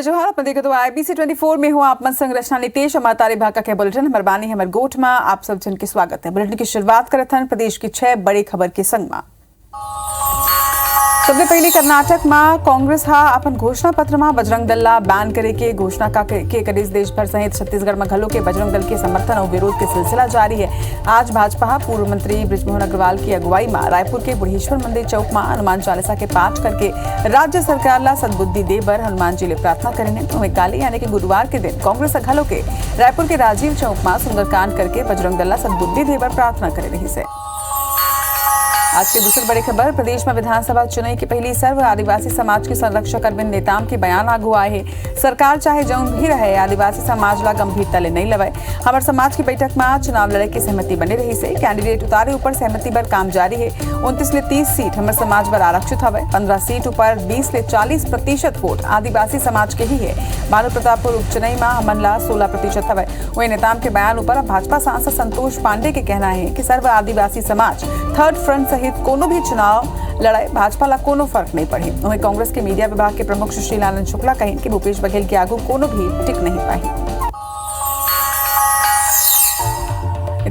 जोहार अपने देखे तो IBC 24 में हुआ आप मन संरचना नितेश हमारे भाका के बुलेटिन हमार बानी हमार गोठ में आप सब जन के स्वागत है। बुलेटिन की शुरुआत करत हन प्रदेश की 6 बड़ी खबर के संग में। सबसे पहले कर्नाटक में कांग्रेस हा अपन घोषणा पत्र में बजरंग दल ला बैन करे के घोषणा के करीज देश भर सहित छत्तीसगढ़ में घलो के बजरंग दल के समर्थन और विरोध के सिलसिला जारी है। आज भाजपा पूर्व मंत्री बृजमोहन अग्रवाल की अगुवाई में रायपुर के बुढ़ेश्वर मंदिर चौक में हनुमान चालीसा के पाठ करके राज्य सरकार ला सद्बुद्धि दे बर हनुमान जी ले प्रार्थना करेने। वहीं काली यानी कि गुरुवार के दिन कांग्रेस घलो के रायपुर के राजीव चौक में सुंदरकांड करके बजरंग दल ला सद्बुद्धि दे बर प्रार्थना करे रही से। आज की दूसरी बड़ी खबर प्रदेश में विधानसभा चुनाव की पहली सर्व आदिवासी समाज के संरक्षक अरविंद नेताम के बयान आगू आए है। सरकार चाहे जौन भी रहे आदिवासी समाज ला गंभीरता ले नहीं लवे। हमार समाज की बैठक में चुनाव लड़े की सहमति बनी रही से कैंडिडेट उतारे ऊपर सहमति पर काम जारी है। 29 ले 30 सीट हमारे समाज पर आरक्षित हवे। 15 सीट ऊपर 20 ले 40% वोट आदिवासी समाज के ही है। भानु प्रतापपुर उपचुनाव में हमन ला 16% हवे। वही नेताम के बयान ऊपर भाजपा सांसद संतोष पांडे के कहना है कि सर्व आदिवासी समाज थर्ड फ्रंट सहित कोनो भी चुनाव लड़ाई भाजपा ला कोनो फर्क नहीं पड़ी। वहीं कांग्रेस के मीडिया विभाग के प्रमुख सुशील आनंद शुक्ला कहें कि भूपेश बघेल के आगू कोनो भी टिक नहीं पाई।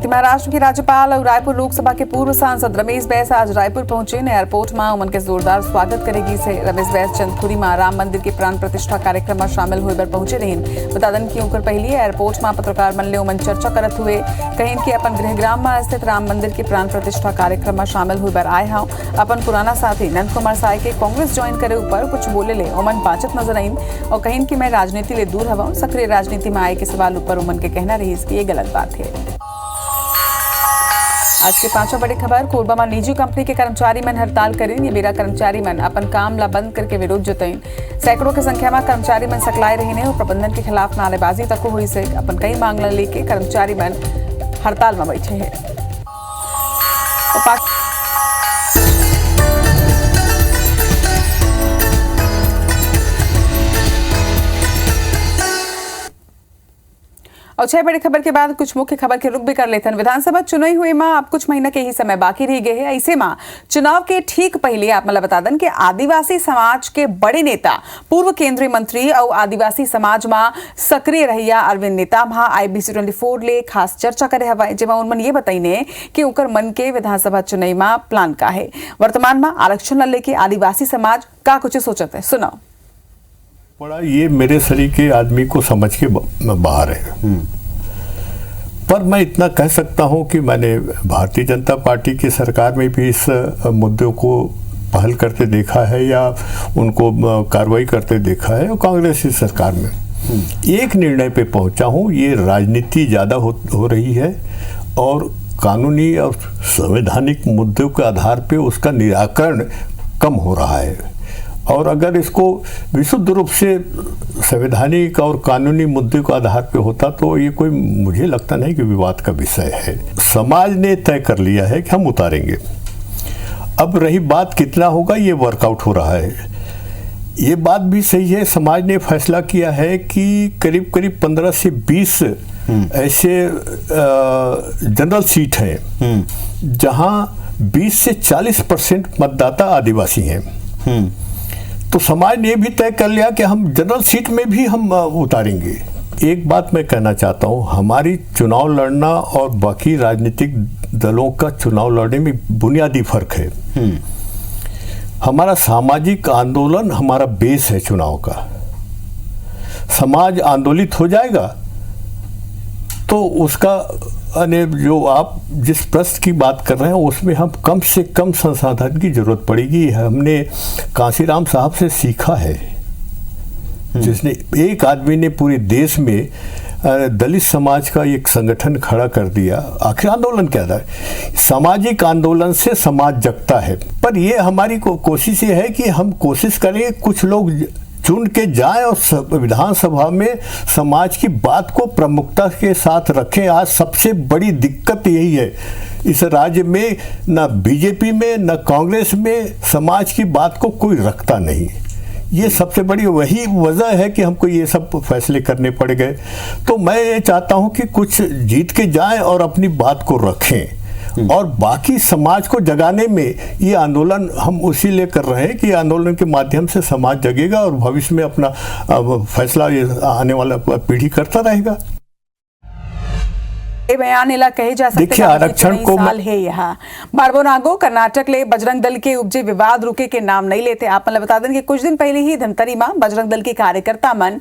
महाराष्ट्र के राज्यपाल और रायपुर लोकसभा के पूर्व सांसद रमेश बैस आज रायपुर पहुंचे। एयरपोर्ट में उनके जोरदार स्वागत करेगी से रमेश बैस चंदखुरी में राम मंदिर के प्राण प्रतिष्ठा कार्यक्रम में शामिल हुए बर पहुंचे रही। बता दें कि उनकर पहले एयरपोर्ट में पत्रकार मन ले उमन चर्चा करत हुए कहीं कि अपन गृहग्राम में स्थित राम मंदिर के प्राण प्रतिष्ठा कार्यक्रम में शामिल हुए बर आए हाँ। अपन पुराना साथी नंद कुमार साय के कांग्रेस ज्वाइन करे ऊपर कुछ बोले ले उमन बाचत नजर आई और कहीं कि मैं राजनीति ले दूर हवा। सक्रिय राजनीति में आए के सवाल ऊपर उमन के कहना रही इसकी ये गलत बात है। आज के 5वां बड़ी खबर कोरबा में निजी कंपनी के कर्मचारी मन हड़ताल करें। ये बेरा कर्मचारी मन अपन काम ला बंद करके विरोध जताइन। सैकड़ों की संख्या में कर्मचारी मन सकलाए रहे और प्रबंधन के खिलाफ नारेबाजी तक हुई से अपन कई मांग लेके कर्मचारी मन हड़ताल में बैठे हैं। और 6 बड़ी खबर के बाद कुछ मुख्य खबर के रुख भी कर लेते हैं। विधानसभा चुनाव हुए में अब कुछ महीना के ही समय बाकी रह गए हैं। ऐसे में चुनाव के ठीक पहले आप मतलब बता दें कि आदिवासी समाज के बड़े नेता पूर्व केंद्रीय मंत्री और आदिवासी समाज में सक्रिय रहिया अरविंद नेताम IBC 24 ले खास चर्चा करे हवाए जेमा उनमन ये बताइने कि उनकर मन के विधानसभा चुनाव में प्लान का है। वर्तमान में आरक्षण लेके आदिवासी समाज का कुछ सोचते है सुनाओ। बड़ा ये मेरे सरीके आदमी को समझ के बाहर है। पर मैं इतना कह सकता हूं कि मैंने भारतीय जनता पार्टी की सरकार में भी इस मुद्दे को पहल करते देखा है या उनको कार्रवाई करते देखा है और कांग्रेस की सरकार में एक निर्णय पे पहुंचा हूं। ये राजनीति ज़्यादा हो रही है और कानूनी और संवैधानिक मुद्दों के आधार पे उसका निराकरण कम हो रहा है। और अगर इसको विशुद्ध रूप से संवैधानिक और कानूनी मुद्दे के आधार पे होता तो ये कोई मुझे लगता नहीं कि विवाद का विषय है। समाज ने तय कर लिया है कि हम उतारेंगे। अब रही बात कितना होगा ये वर्कआउट हो रहा है। ये बात भी सही है। समाज ने फैसला किया है कि करीब करीब 15 से 20 ऐसे जनरल सीट हैं जहां 20 से 40% मतदाता आदिवासी हैं। तो समाज ने भी तय कर लिया कि हम जनरल सीट में भी हम उतारेंगे। एक बात मैं कहना चाहता हूँ, हमारी चुनाव लड़ना और बाकी राजनीतिक दलों का चुनाव लड़ने में बुनियादी फर्क है। हमारा सामाजिक आंदोलन हमारा बेस है चुनाव का। समाज आंदोलित हो जाएगा तो उसका जो आप जिस प्रश्न की बात कर रहे हैं उसमें हम कम से कम संसाधन की जरूरत पड़ेगी। हमने कांसीराम साहब से सीखा है जिसने एक आदमी ने पूरे देश में दलित समाज का एक संगठन खड़ा कर दिया। आखिर आंदोलन क्या था? सामाजिक आंदोलन से समाज जगता है। पर ये हमारी कोशिश ये है कि हम कोशिश करें कुछ लोग चुन के जाएं और विधानसभा में समाज की बात को प्रमुखता के साथ रखें। आज सबसे बड़ी दिक्कत यही है इस राज्य में, न बीजेपी में न कांग्रेस में समाज की बात को कोई रखता नहीं। ये सबसे बड़ी वही वजह है कि हमको ये सब फैसले करने पड़ गए। तो मैं ये चाहता हूँ कि कुछ जीत के जाएं और अपनी बात को रखें और बाकी समाज को जगाने में ये आंदोलन हम उसी लिए कर रहे हैं कि आंदोलन के माध्यम से समाज जगेगा और भविष्य में अपना फैसला ये आने वाला पीढ़ी करता रहेगा। बयान इला कहे जा सकते आरक्षण को है यहाँ बारबोनागो कर्नाटक ले बजरंग दल के उपजे विवाद रुके के नाम नहीं लेते। आप मतलब बता दें कि कुछ दिन पहले ही धमतरी में बजरंग दल के कार्यकर्ता मन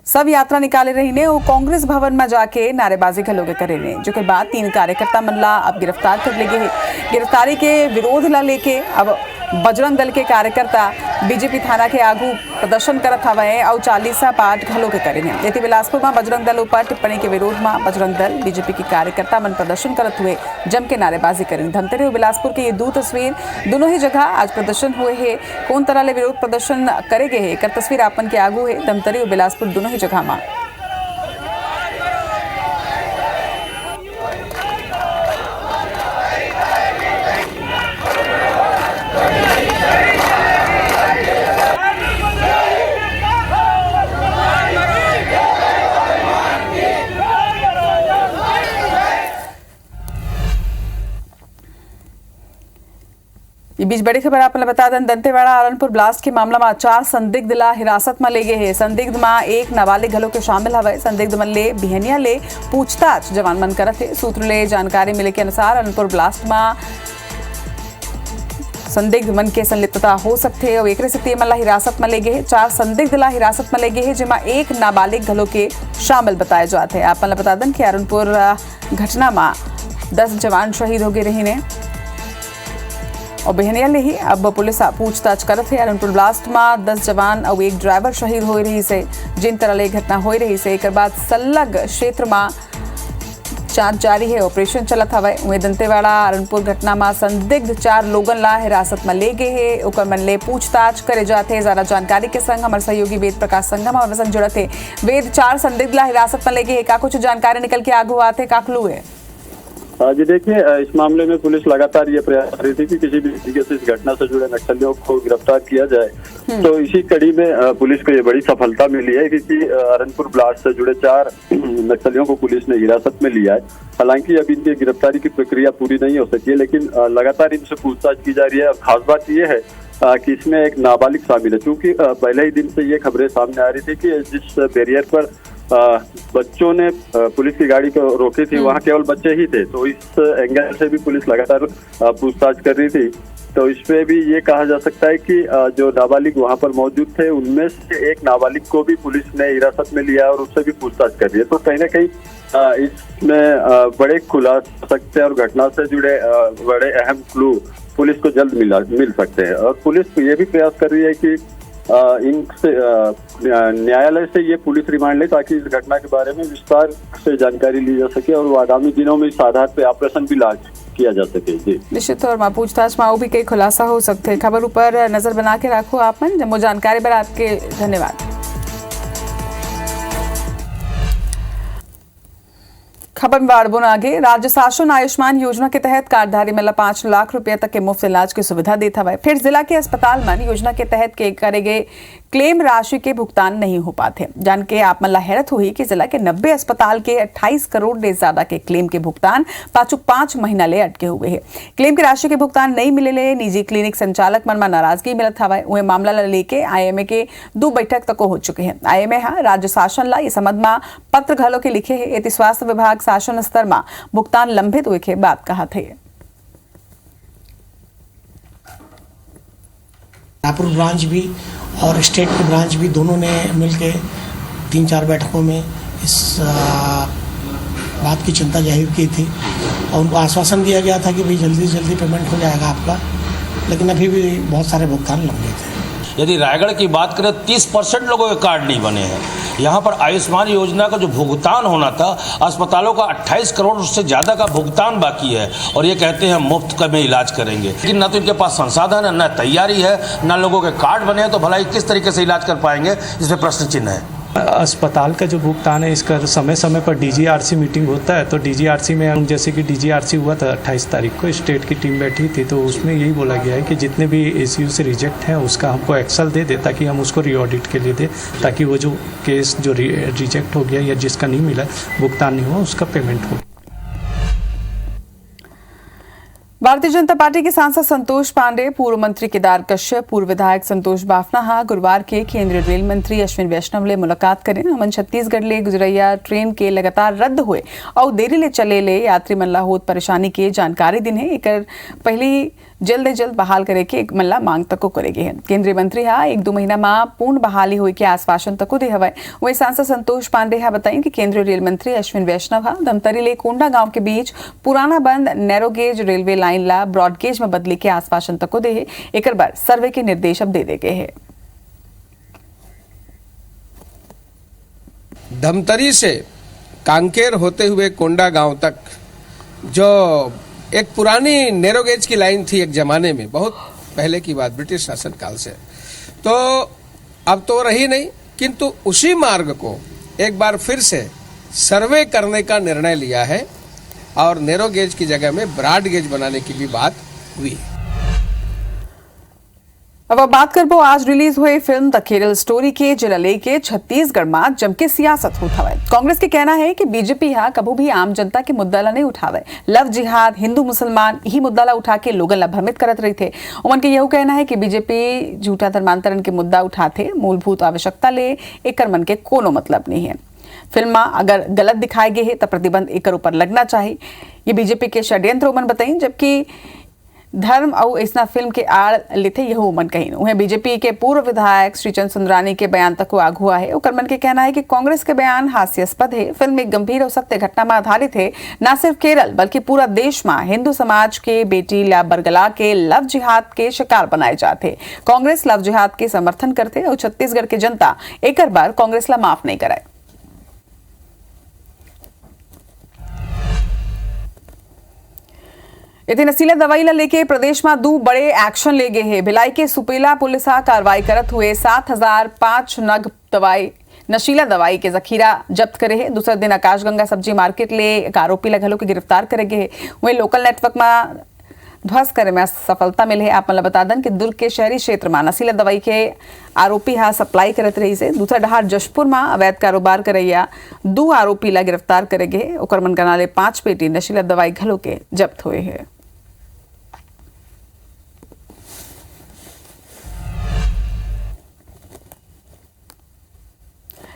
सब यात्रा निकाले रही ने और कांग्रेस भवन में जाके नारेबाजी घलोगे करे ने, जो के बाद 3 कार्यकर्ता मनला अब गिरफ्तार कर लेगे है। गिरफ्तारी के विरोध ला लेके अब बजरंग दल के कार्यकर्ता बीजेपी थाना के आगू प्रदर्शन करत हवे और 40 पाठ घलोगे करे ने। यदि बिलासपुर में बजरंग दल ऊपर टिप्पणी के विरोध में बजरंग दल बीजेपी के कार्यकर्ता मन प्रदर्शन करत हुए जम के नारेबाजी करें। धमतरी और बिलासपुर के ये 2 तस्वीर दोनों ही जगह आज प्रदर्शन हुए है। कौन तरह ले विरोध प्रदर्शन करेगे है कर तस्वीर आपन के आगू है। धमतरी और बिलासपुर दोनों ही जगह में ये बीच बड़ी खबर आपने बता दें। दंतेवाड़ा आरणपुर ब्लास्ट के मामला में 4 संदिग्ध ला हिरासत में ले गए हैं। संदिग्ध में एक नाबालिग घलों के शामिल हवे। संदिग्ध मन ले बिहनिया ले पूछताछ जवान मन करत है। सूत्र ले जानकारी मिले के अनुसार आरणपुर ब्लास्ट में संदिग्ध मन के संलिप्तता हो सकते है और एक से मन ला हिरासत में ले गए हैं। 4 संदिग्ध ला हिरासत में ले गए हैं जिसमें एक नाबालिग घलों के शामिल बताए जाते हैं। आपने बता दें कि आरणपुर घटना में 10 जवान शहीद हो गए रही ने और बेहनिया ले ही अब पुलिस पूछताछ करत है। आरणपुर ब्लास्ट में 10 जवान और एक ड्राइवर शहीद हो रही से जिन तरह ले घटना हो रही से एक बाद सल्लग क्षेत्र में जांच जारी है, ऑपरेशन चलत हवे। वहीं दंतेवाड़ा आरणपुर घटना में संदिग्ध 4 लोगन ला हिरासत में ले गए है। ओकर मन ले पूछताछ करे जाते हैं। ज्यादा जानकारी के संग हमारे सहयोगी वेद प्रकाश संगम हमारे संग जुड़त है। वेद 4 संदिग्ध ला हिरासत में ले गए है, का कुछ जानकारी निकल के आगू आते का क्लू है? जी देखिए, इस मामले में पुलिस लगातार ये प्रयास कर रही थी कि किसी भी तरीके से इस घटना से जुड़े नक्सलियों को गिरफ्तार किया जाए। तो इसी कड़ी में पुलिस को ये बड़ी सफलता मिली है क्योंकि आरणपुर ब्लास्ट से जुड़े 4 नक्सलियों को पुलिस ने हिरासत में लिया है। हालांकि अभी इनकी गिरफ्तारी की प्रक्रिया पूरी नहीं हो सकी है, लेकिन लगातार इनसे पूछताछ की जा रही है। और खास बात ये है कि इसमें एक नाबालिग शामिल है, क्योंकि पहले ही दिन से ये खबरें सामने आ रही थी कि जिस बैरियर पर बच्चों ने पुलिस की गाड़ी को रोकी थी वहाँ केवल बच्चे ही थे। तो इस एंगल से भी पुलिस लगातार पूछताछ कर रही थी। तो इस पे भी ये कहा जा सकता है कि जो नाबालिग वहाँ पर मौजूद थे उनमें से एक नाबालिग को भी पुलिस ने हिरासत में लिया और उससे भी पूछताछ कर रही है। तो कहीं ना कहीं इसमें बड़े खुलासे हो सकते हैं और घटना से जुड़े बड़े अहम क्लू पुलिस को जल्द मिल सकते हैं। और पुलिस ये भी प्रयास कर रही है कि इनसे न्यायालय से ये पुलिस रिमांड ले ताकि इस घटना के बारे में विस्तार से जानकारी ली जा सके और आगामी दिनों में इस आधार पे ऑपरेशन भी लॉन्च किया जा सके। जी निश्चित तौर पर पूछताछ में भी कई खुलासा हो सकते हैं। खबर ऊपर नजर बना के रखो आप मन। जब जानकारी पर आपके धन्यवाद। खबर में बढ़ आगे। राज्य शासन आयुष्मान योजना के तहत कार्डधारी मतलब 5 लाख रुपए तक के मुफ्त इलाज की सुविधा देता है। फिर जिला के अस्पताल में योजना के तहत करे गए क्लेम राशि के भुगतान नहीं हो पाते। जान के आप मतलब हैरत हुई कि जिला के 90 अस्पताल के 28 करोड़ से ज्यादा के क्लेम के भुगतान 5 महीना ले अटके हुए हैं। क्लेम की राशि के भुगतान नहीं मिले ले निजी क्लिनिक संचालक मन में नाराजगी मिलत हवा। वह मामला लेके IMA के 2 बैठक तक हो चुके हैं। IMA राज्य शासन ला इस संबंध में पत्र घलों के लिखे है। यदि स्वास्थ्य विभाग शासन स्तर में भुगतान लंबित हुए के बात कहा थे। रायपुर ब्रांच भी और स्टेट की ब्रांच भी दोनों ने मिलकर 3-4 बैठकों में इस बात की चिंता जाहिर की थी और उनको आश्वासन दिया गया था कि भाई जल्दी से जल्दी पेमेंट हो जाएगा आपका, लेकिन अभी भी बहुत सारे भुगतान लंबित हैं। यदि रायगढ़ की बात करें 30% लोगों के कार्ड नहीं बने हैं। यहाँ पर आयुष्मान योजना का जो भुगतान होना था अस्पतालों का 28 करोड़ से ज़्यादा का भुगतान बाकी है और ये कहते हैं मुफ्त में इलाज करेंगे, लेकिन न तो इनके पास संसाधन है, न तैयारी है, न लोगों के कार्ड बने हैं। तो भला किस तरीके से इलाज कर पाएंगे, इसमें प्रश्न चिन्ह है। अस्पताल का जो भुगतान है इसका समय समय पर DGRC मीटिंग होता है। तो DGRC में जैसे कि DGRC हुआ था 28 तारीख को, स्टेट की टीम बैठी थी, तो उसमें यही बोला गया है कि जितने भी ACU से रिजेक्ट हैं उसका हमको एक्सेल दे दे ताकि हम उसको रीऑडिट के लिए दें, ताकि वो जो केस जो रिजेक्ट हो गया या जिसका नहीं मिला भुगतान नहीं हुआ उसका पेमेंट हो। भारतीय जनता पार्टी के सांसद संतोष पांडे, पूर्व मंत्री केदार कश्यप, पूर्व विधायक संतोष बाफना गुरुवार के केंद्रीय रेल मंत्री अश्विन वैष्णव ले मुलाकात करें। अमन छत्तीसगढ़ ले गुजरैया ट्रेन के लगातार रद्द हुए और देरी ले चले ले यात्री मन ला होत परेशानी के जानकारी दिन है। एक पहली जल्द बहाल करे के एक मल्ला मांग तको करेगे है। केंद्रीय मंत्री हा 1-2 महीना में पूर्ण बहाली हुई के आश्वासन तको दे हवाए। वही सांसद संतोष पांडे हा बताई कि केंद्रीय रेल मंत्री अश्विन वैष्णव हा धमतरी ले कोंडा गांव के बीच पुराना बंद नैरो गेज रेलवे लाइन ला ब्रॉड गेज में बदली के आश्वासन तको दे है। एक बार सर्वे के निर्देश अब दे गए हैं। धमतरी से कांकेर होते हुए कोंडा गांव तक जो एक पुरानी नैरो गेज की लाइन थी, एक जमाने में बहुत पहले की बात, ब्रिटिश शासन काल से, तो अब तो रही नहीं, किंतु उसी मार्ग को एक बार फिर से सर्वे करने का निर्णय लिया है और नैरो गेज की जगह में ब्रॉड गेज बनाने की भी बात हुई है। अब बात करबो आज रिलीज हुए फिल्म द केरल स्टोरी के जिला लेके छत्तीसगढ़ में जमके सियासत होत हवे। कांग्रेस के कहना है कि बीजेपी हा कबू भी आम जनता के मुद्दा ला नहीं उठावे। लव जिहाद, हिंदू मुसलमान यही मुद्दा ला उठा के लोगन ला भ्रमित करत रही थे। उमन के यह कहना है कि बीजेपी झूठा धर्मांतरण के मुद्दा उठाते, मूलभूत आवश्यकता ले एकर मन के कोनो मतलब नहीं है। फिल्म में अगर गलत दिखाए गए है तो प्रतिबंध एकर ऊपर लगना चाहिए। ये बीजेपी के षड्यंत्र उमन बताई, जबकि धर्म और ऐसा फिल्म के आड़ लेते यह उमन कही। उन्हें बीजेपी के पूर्व विधायक श्रीचंद सुंदरानी के बयान तक आगू है। उकर मन के कहना है कि कांग्रेस के बयान हास्यास्पद है। फिल्म एक गंभीर और सत्य घटना में आधारित है। न सिर्फ केरल बल्कि पूरा देश में हिंदू समाज के बेटी ला बरगला के लव जिहाद के शिकार बनाए जाते। कांग्रेस लव जिहाद के समर्थन करते और छत्तीसगढ़ की जनता एक बार कांग्रेस ला माफ नहीं कराए। इतनी नशीला दवाई ला लेके प्रदेश में 2 बड़े एक्शन ले गए हैं। भिलाई के सुपेला पुलिस कार्रवाई करत हुए 7,005 नग नशीला दवाई के जखीरा जब्त करे है। दूसरे दिन आकाशगंगा सब्जी मार्केट ले एक आरोपी ला घलो के गिरफ्तार करे गए। वही लोकल नेटवर्क में ध्वस्त करे में सफलता मिले है। आप मतलब बता दें कि दुर्ग के शहरी क्षेत्र में नशीला दवाई के आरोपी हा सप्लाई करत रही से। दूसरा डहार जशपुर में अवैध कारोबार करैया 2 आरोपी ला गिरफ्तार करे गए। ओकर मन गनाले 5 पेटी नशीला दवाई घलो के जब्त हुए है।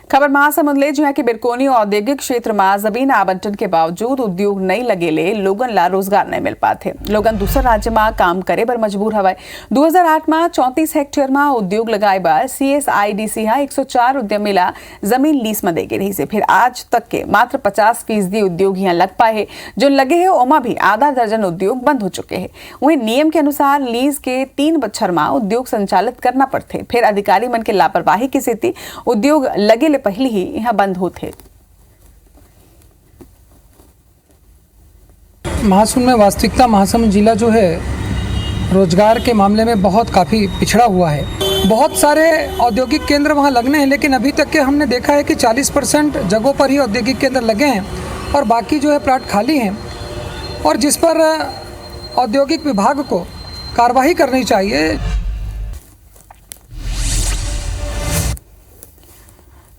खबर महासमुंद ले जहाँ के बिरकोनी औद्योगिक क्षेत्र में जमीन आवंटन के बावजूद उद्योग नहीं लगेले लोगन ला रोजगार नहीं मिल पाते। लोगन दूसरे राज्य में काम करे बर मजबूर हवाए। 2008 में 34 हेक्टेयर में उद्योग लगाए बार CSIDC 104 उद्यमी ला जमीन लीज में देगे रही से। फिर आज तक के मात्र 50% उद्योग यहाँ लग पाए है। जो लगे है ओमा भी आधा दर्जन उद्योग बंद हो चुके हैं। वही नियम के अनुसार लीज के 3 बछर में उद्योग संचालित करना पड़ते। फिर अधिकारी मन के लापरवाही की स्थिति उद्योग लगे पहले ही यहाँ बंद होते। महासमुंद में वास्तविकता महासमुंद जिला जो है रोजगार के मामले में बहुत काफ़ी पिछड़ा हुआ है। बहुत सारे औद्योगिक केंद्र वहाँ लगने हैं, लेकिन अभी तक के हमने देखा है कि 40% जगहों पर ही औद्योगिक केंद्र लगे हैं और बाकी जो है प्लाट खाली हैं, और जिस पर औद्योगिक विभाग को कार्रवाई करनी चाहिए।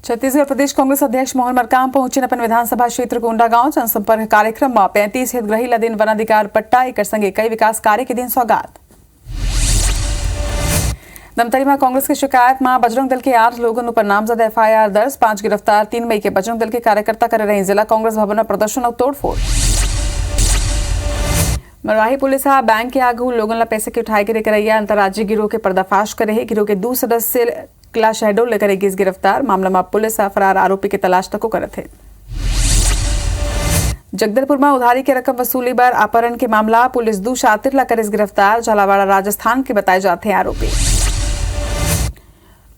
छत्तीसगढ़ प्रदेश कांग्रेस अध्यक्ष मोहन मरकाम पहुंचे अपन विधानसभा क्षेत्र कोंडा गांव। जनसंपर्क कार्यक्रम में 35 हितग्राही ला दिन वनाधिकार पट्टा एक संगे कई विकास कार्य के दिन सौगात। धमतरी में कांग्रेस की शिकायत में बजरंग दल के 8 लोगों पर नामजद FIR दर्ज, 5 गिरफ्तार। 3 मई के बजरंग दल के कार्यकर्ता कर रहे जिला कांग्रेस भवन में प्रदर्शन और तोड़फोड़। मरवाही पुलिस बैंक के आगू लोगों ला पैसे के उठाए गिरे करैया अंतर्राज्यीय गिरोह के पर्दाफाश करे। गिरोह के 2 सदस्य क्ला शहडो लेकर एक गिरफ्तार। मामला में पुलिस फरार आरोपी की तलाश तक करत है। जगदलपुर में उधारी के रकम वसूली पर अपहरण के मामला पुलिस 2 शातिर ला कर गिरफ्तार। झालावाड़ा राजस्थान के बताए जाते हैं आरोपी।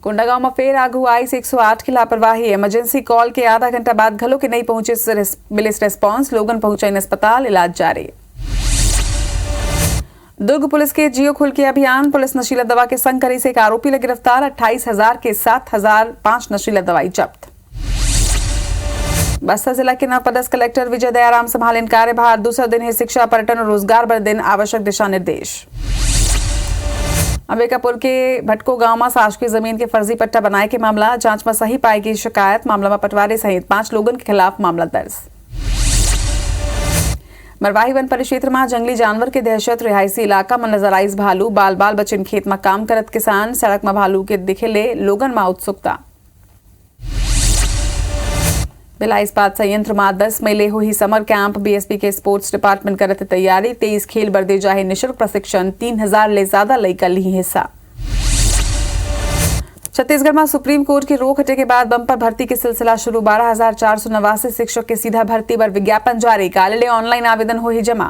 कोंडागांव में फिर आगू आई 108 की लापरवाही। इमरजेंसी कॉल के आधा घंटा बाद घलों के नहीं पहुंचे पुलिस रेस्पॉन्स। लोगन पहुंचाइन अस्पताल, इलाज जारी। दुर्ग पुलिस के जियो खुल के अभियान। पुलिस नशीला दवा के संग करी से एक आरोपी ले गिरफ्तार। 28,000 के 7,005 नशीला दवाई जब्त। बस्तर जिला के नवपदस्थ कलेक्टर विजय दयाराम संभालेन कार्यभार। दूसरा दिन है शिक्षा, पर्यटन और रोजगार बर दिन आवश्यक दिशा निर्देश। अंबिकापुर के भटको गांव में शासकीय जमीन के फर्जी पट्टा बनाए के मामला जांच में सही पाई गई शिकायत। मामला में पटवारी सहित 5 लोगों के खिलाफ मामला दर्ज। मरवाही वन परिक्षेत्र में जंगली जानवर के दहशत रिहायशी इलाका में नजर आईस भालू बाल बाल बचिन खेत में काम करत किसान सड़क में भालू के दिखेले लोगन में उत्सुकता। भिलाई इस्पात संयंत्र में 10 मई ले हुई समर कैंप बीएसपी के स्पोर्ट्स डिपार्टमेंट करत तैयारी 23 खेल बरदे जाहे निशुल्क प्रशिक्षण 3000 ले ज्यादा लड़का ली हिस्सा। छत्तीसगढ़ में सुप्रीम कोर्ट की रोक हटे के बाद बंपर भर्ती के सिलसिला शुरू 12,489 शिक्षक के सीधा भर्ती पर विज्ञापन जारी काले ऑनलाइन आवेदन हो ही जमा।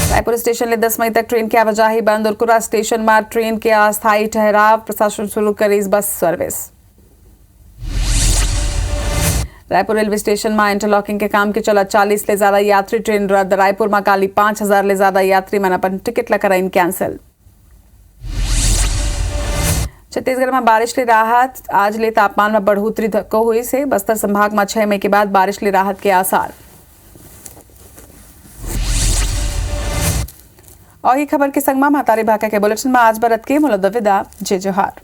रायपुर स्टेशन ले 10 मई तक ट्रेन की आवाजाही बंद और कुरा स्टेशन में ट्रेन के अस्थायी ठहराव प्रशासन शुरू करे bus service. Raipur railway station में इंटरलॉकिंग के काम के चला 40 ले ज्यादा यात्री ट्रेन रद्द। रायपुर में काली 5000 ले ज्यादा यात्री मन अपन टिकट ला कराइन कैंसिल। छत्तीसगढ़ में बारिश ले राहत आज ले तापमान में बढ़ोतरी हुई से बस्तर संभाग में 6 मई के बाद बारिश ले राहत के आसार। और ही खबर के संग में महतारी भाका के बुलेटिन में आज बरत के मुलद विदा जय जोहार।